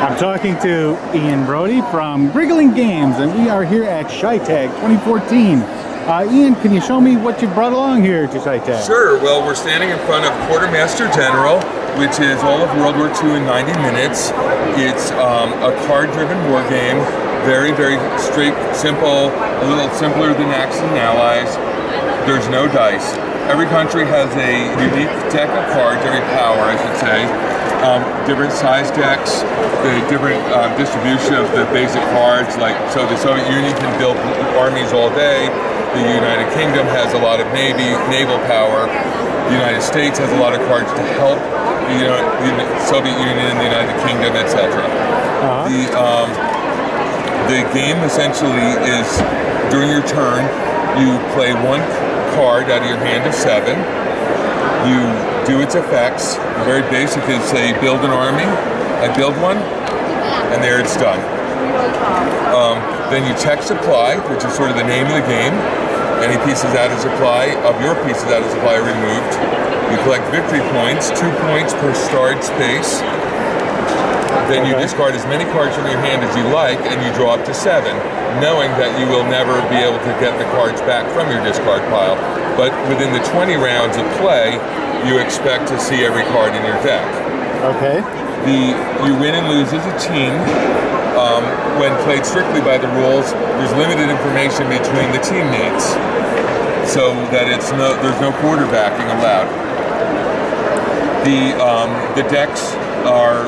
I'm talking to Ian Brody from Griggling Games, and we are here at Chitag 2014. Ian, can you show me what you brought along here to Chitag? Sure. Well, we're standing in front of Quartermaster General, which is all of World War II in 90 minutes. It's a card-driven war game, very, very straight, simple, a little simpler than Axis and Allies. There's no dice. Every country has a unique deck of cards, every power, I should say. Different size decks, the different distribution of the basic cards. Like, so the Soviet Union can build armies all day. The United Kingdom has a lot of naval power. The United States has a lot of cards to help the Soviet Union and the United Kingdom, etc. The game essentially is, during your turn, you play one card out of your hand of 7. You do its effects. Very basic is say, build an army. I build one, and there it's done. Then you check supply, which is sort of the name of the game. Any pieces out of supply, of your pieces out of supply, are removed. You collect victory points, 2 points per starred space. Then you discard as many cards from your hand as you like, and you draw up to 7, knowing that you will never be able to get the cards back from your discard pile. But within the 20 rounds of play, you expect to see every card in your deck. Okay. You win and lose as a team. When played strictly by the rules, there's limited information between the teammates, so that there's no quarterbacking allowed. The decks are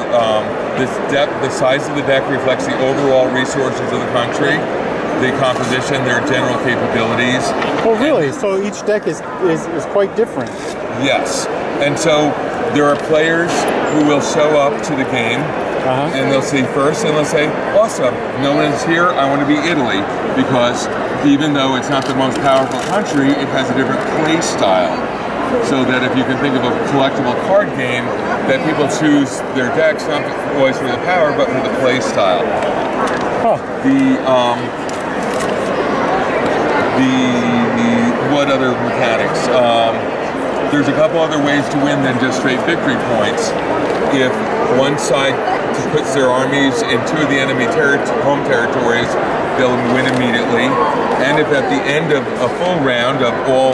the size of the deck reflects the overall resources of the country, the composition, their general capabilities. Oh, really? So each deck is quite different. Yes, and so there are players who will show up to the game. And they'll see first, and they'll say, awesome, no one's here, I want to be Italy, because even though it's not the most powerful country, it has a different play style. So that if you can think of a collectible card game, that people choose their decks not always for the power, but for the play style. What other mechanics? There's a couple other ways to win than just straight victory points. If one side puts their armies in 2 of the enemy home territories, they'll win immediately. And if at the end of a full round of all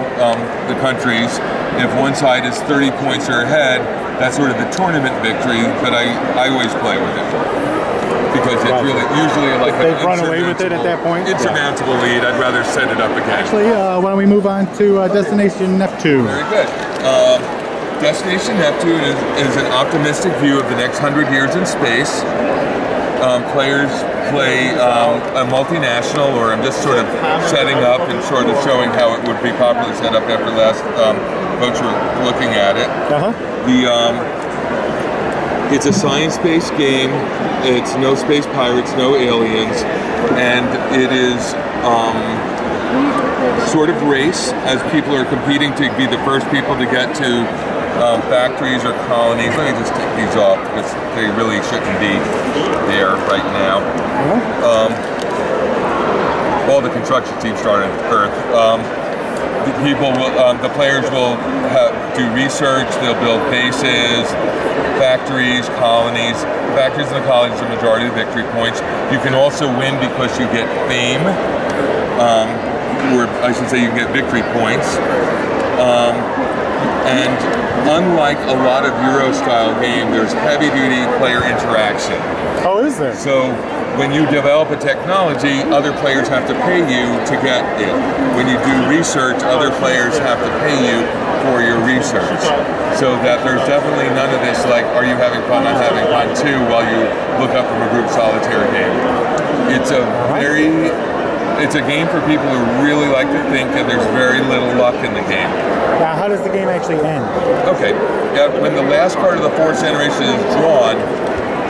the countries, if one side is 30 points or ahead, that's sort of the tournament victory, but I always play with it. Because it's really usually like they've run away with it at that point. Insurmountable lead. I'd rather set it up again. Actually, why don't we move on to Destination Neptune? Very good. Destination Neptune is an optimistic view of the next 100 years in space. Players play a multinational, or I'm just sort of setting up and sort of showing how it would be properly set up after last folks were looking at it. It's a science-based game. It's no space pirates, no aliens, and it is sort of race, as people are competing to be the first people to get to factories or colonies. Let me just take these off because they really shouldn't be there right now. All the construction teams start on Earth. The players will do research. They'll build bases, factories, colonies. The factories and the colonies are the majority of the victory points. You can also win because you get fame, or I should say you get victory points. And unlike a lot of Euro-style game, there's heavy-duty player interaction. Oh, is there? So when you develop a technology, other players have to pay you to get it. When you do research, other players have to pay you for your research. So that there's definitely none of this like, are you having fun? I'm having fun too, while you look up from a group solitaire game. It's a game for people who really like to think, and there's very little luck in the game. Now, how does the game actually end? Okay, when the last card of the 4th generation is drawn,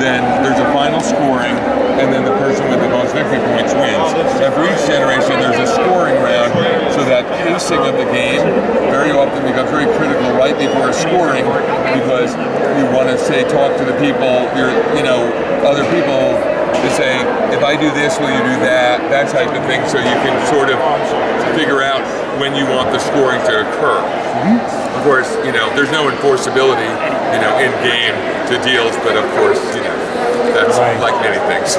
then there's a final scoring, and then the person with the most victory points wins. After each generation, there's a scoring round, so that pacing of the game very often becomes very critical right before scoring, because you want to talk to the people, other people, to say, if I do this, will you do that type of thing, so you can sort of figure out when you want the scoring to occur. Of course, there's no enforceability, in game to deals, but of course, That's Right. like many things.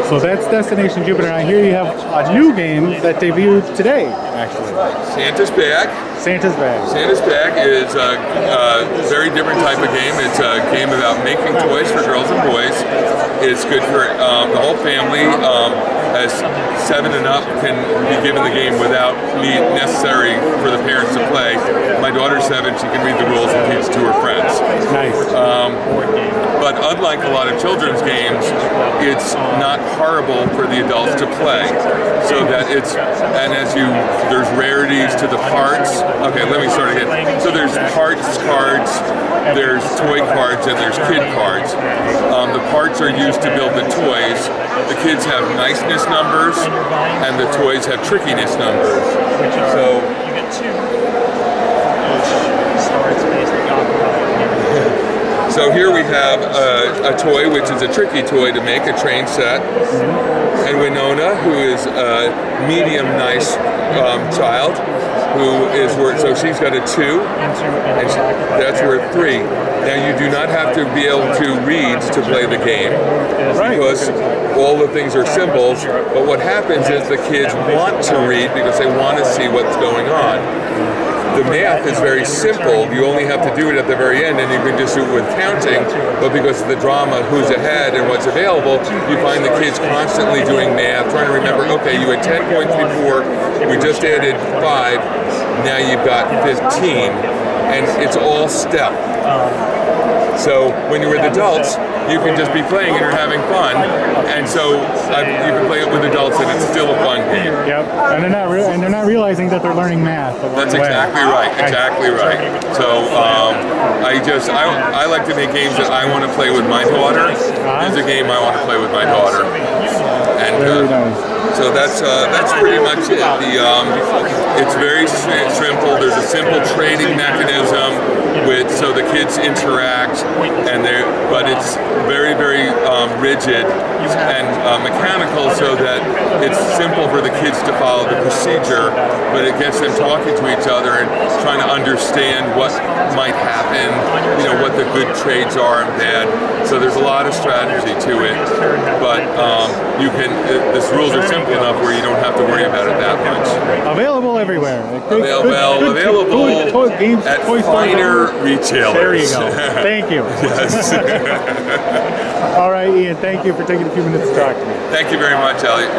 So that's Destination Jupiter. I hear you have a new game that debuted today, actually. Santa's Bag. Santa's Bag. Santa's Bag is a very different type of game. It's a game about making toys for girls and boys. It's good for the whole family. As 7 and up can be given the game without need necessary for the parents to play. My daughter's 7; she can read the rules and teach to her friends. Nice. But unlike a lot of children's games, it's not horrible for the adults to play. So that there's rarities to the parts. Okay, let me start again. So there's parts cards, there's toy cards, and there's kid cards. The parts are used to build the toys. The kids have niceness numbers, and the toys have trickiness numbers. So you get 2 storage space that you So here we have a toy, which is a tricky toy to make, a train set. And Winona, who is a medium nice child, so she's got a 2, and that's worth 3. Now you do not have to be able to read to play the game, because all the things are symbols, but what happens is the kids want to read because they want to see what's going on. The math is very simple. You only have to do it at the very end, and you can just do it with counting. But because of the drama, who's ahead and what's available, you find the kids constantly doing math, trying to remember, okay, you had 10 points before, we just added 5, now you've got 15, and it's all step. So when you're with adults, you can just be playing and you're having fun, and so you can play it with adults and it's still a fun game. Yep, and they're not realizing that they're learning math. That's exactly right. Exactly right. So I like to make games that I want to play with my daughter. This is a game I want to play with my daughter, and so that's pretty much it. It's very simple. There's a simple trading mechanism so the kids interact, but it's very, very rigid and mechanical, so that it's simple for the kids to follow the procedure, but it gets them talking to each other and trying to understand what might happen, what the good trades are and bad. So there's a lot of strategy to it, but the rules are simple enough where you don't have to worry about it that much. Available everywhere. Available games, at toy finer retailers. There you go. Thank you. Yes. All right, Ian, thank you for taking a few minutes to talk to me. Thank you very much, Elliott.